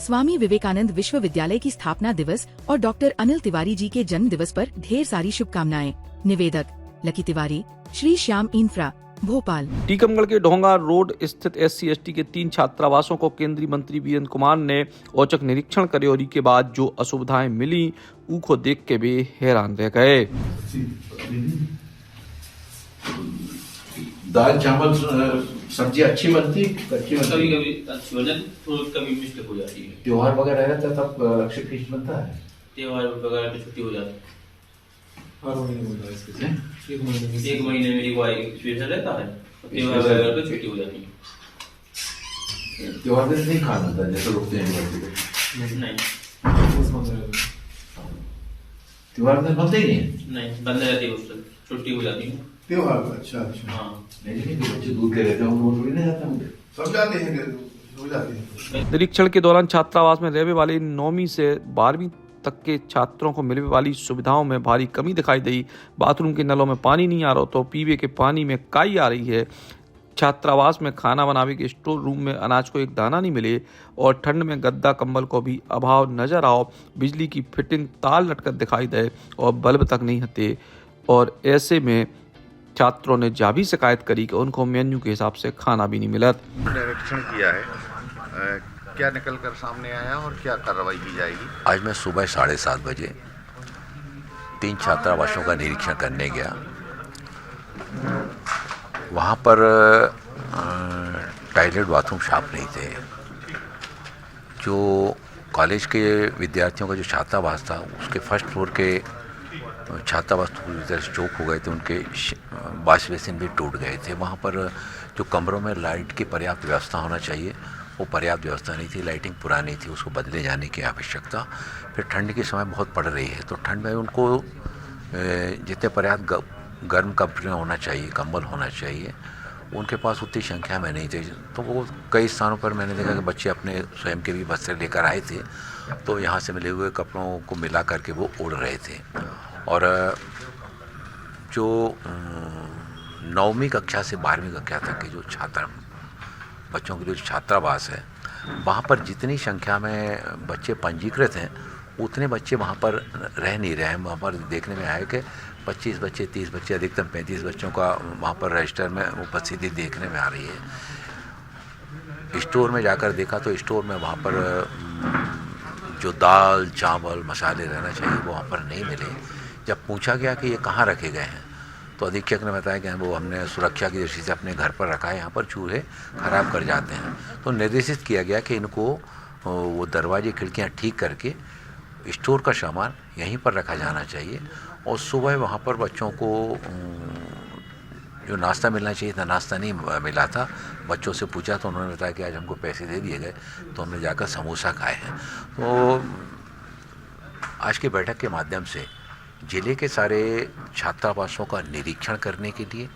स्वामी विवेकानंद विश्वविद्यालय की स्थापना दिवस और डॉक्टर अनिल तिवारी जी के जन्म दिवस पर ढेर सारी शुभकामनाएं। निवेदक लकी तिवारी, श्री श्याम इंफ्रा, भोपाल। टीकमगढ़ के ढोंगा रोड स्थित SC/ST के 3 छात्रावासों को केंद्रीय मंत्री वीरेंद्र कुमार ने औचक निरीक्षण करे और के बाद जो असुविधाएं मिली उनको देख के भी हैरान रह गए। दाल चावल सब्जी अच्छी बनती, कच्ची बनती, कभी कभी अच्छी हो जाती, कभी मिस्टेक हो जाती है। त्योहार वगैरह रहता है तब अक्षय फिश बनता है। त्योहार वगैरह पे छुट्टी हो जाती है। हर महीने होता है इसके एक महीने में एक महीने में एक बार स्पेशल रहता है, त्योहार वगैरह पे छुट्टी हो जाती है। त्योहार दिन नहीं खाना होता जैसे रुकते हैं नहीं, त्योहार दिन बनते ही नहीं। नहीं बंद रहती है, उस दिन छुट्टी हो जाती है त्योहार। अच्छा अच्छा। हाँ, नहीं बच्चे दूध ले रहते हैं वो थोड़ी नहीं जाता मुझे सब जाते हैं, हो जाते हैं। निरीक्षण के दौरान छात्रावास में रहने वाले 9वीं से 12वीं तक के छात्रों को मिलने वाली सुविधाओं में भारी कमी दिखाई दी। बाथरूम के नलों में पानी नहीं आ रहा तो पीवे के पानी में काई आ रही है। छात्रावास में खाना बनाने के स्टोर रूम में अनाज को एक दाना नहीं मिले और ठंड में गद्दा कंबल को भी अभाव नजर आओ। बिजली की फिटिंग ताल लटकत दिखाई दे और बल्ब तक नहीं हते और ऐसे में छात्रों ने जा भी शिकायत करी कि उनको मेन्यू के हिसाब से खाना भी नहीं मिला। निरीक्षण किया है, क्या निकल कर सामने आया और क्या कार्रवाई की जाएगी? आज मैं सुबह 7:30 बजे 3 छात्रावासों का निरीक्षण करने गया। वहाँ पर टॉयलेट बाथरूम साफ नहीं थे। जो कॉलेज के विद्यार्थियों का जो छात्रावास था उसके फर्स्ट फ्लोर के छात्रावास पूरी तरह से चौक हो गए थे, उनके वॉश बेसिन भी टूट गए थे। वहाँ पर जो कमरों में लाइट की पर्याप्त व्यवस्था होना चाहिए वो पर्याप्त व्यवस्था नहीं थी, लाइटिंग पुरानी थी, उसको बदले जाने की आवश्यकता। फिर ठंड के समय बहुत पड़ रही है तो ठंड में उनको जितने पर्याप्त गर्म कपड़े होना चाहिए, कंबल होना चाहिए, उनके पास उतनी संख्या में नहीं थे। तो वो कई स्थानों पर मैंने देखा कि बच्चे अपने स्वयं के भी वस्त्र लेकर आए थे तो यहाँ से मिले हुए कपड़ों को मिला करके वो उड़ रहे थे। और जो 9वीं कक्षा से 12वीं कक्षा तक के जो बच्चों के जो छात्रावास है वहाँ पर जितनी संख्या में बच्चे पंजीकृत हैं उतने बच्चे वहाँ पर रह नहीं रहे हैं। वहाँ पर देखने में आया कि 25 बच्चे, 30 बच्चे, अधिकतम 35 बच्चों का वहाँ पर रजिस्टर में उपस्थिति देखने में आ रही है। स्टोर में जाकर देखा तो स्टोर में वहाँ पर जो दाल चावल मसाले रहना चाहिए वो वहाँ पर नहीं मिले। जब पूछा गया कि ये कहाँ रखे गए हैं तो अधीक्षक ने बताया कि वो हमने सुरक्षा की दृष्टि से अपने घर पर रखा है, यहाँ पर चूहे खराब कर जाते हैं। तो निर्देशित किया गया कि इनको वो दरवाजे खिड़कियाँ ठीक करके स्टोर का सामान यहीं पर रखा जाना चाहिए। और सुबह वहाँ पर बच्चों को जो नाश्ता मिलना चाहिए था नाश्ता नहीं मिला था। बच्चों से पूछा तो उन्होंने बताया कि आज हमको पैसे दे दिए गए तो हमने जाकर समोसा खाए हैं। तो आज की बैठक के माध्यम से जिले के सारे छात्रावासों का निरीक्षण करने के लिए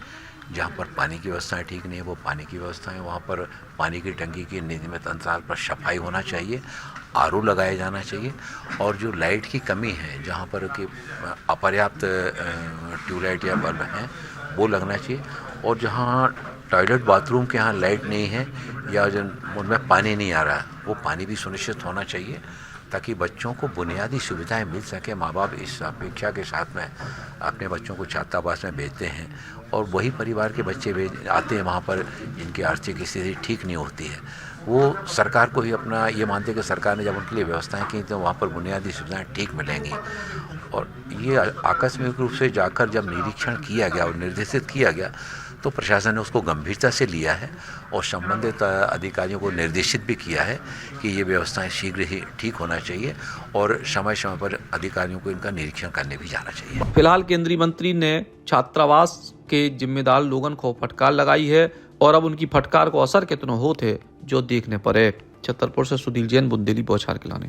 जहाँ पर पानी की व्यवस्थाएं ठीक नहीं है वो पानी की व्यवस्था है, वहाँ पर पानी की टंकी की नियमित अंतराल पर सफाई होना चाहिए, RO लगाया जाना चाहिए। और जो लाइट की कमी है जहाँ पर कि अपर्याप्त ट्यूबलाइट या बल्ब हैं वो लगना चाहिए। और जहाँ टॉयलेट बाथरूम के यहाँ लाइट नहीं है या जो उनमें पानी नहीं आ रहा है वो पानी भी सुनिश्चित होना चाहिए ताकि बच्चों को बुनियादी सुविधाएं मिल सके। माँ बाप इस अपेक्षा के साथ में अपने बच्चों को छात्रावास में भेजते हैं और वही परिवार के बच्चे आते हैं वहाँ पर जिनकी आर्थिक स्थिति ठीक नहीं होती है। वो सरकार को ही अपना ये मानते हैं कि सरकार ने जब उनके लिए व्यवस्थाएं की तो वहाँ पर बुनियादी सुविधाएं ठीक मिलेंगी। और ये आकस्मिक रूप से जाकर जब निरीक्षण किया गया और निर्देशित किया गया तो प्रशासन ने उसको गंभीरता से लिया है और संबंधित अधिकारियों को निर्देशित भी किया है कि ये व्यवस्थाएं शीघ्र ही ठीक होना चाहिए और समय समय पर अधिकारियों को इनका निरीक्षण करने भी जाना चाहिए। फिलहाल केंद्रीय मंत्री ने छात्रावास के जिम्मेदार लोगों को फटकार लगाई है और अब उनकी फटकार को असर कितना होते जो देखने पर है। छतरपुर से सुधीर जैन, बुंदेली बौछार खिलाने।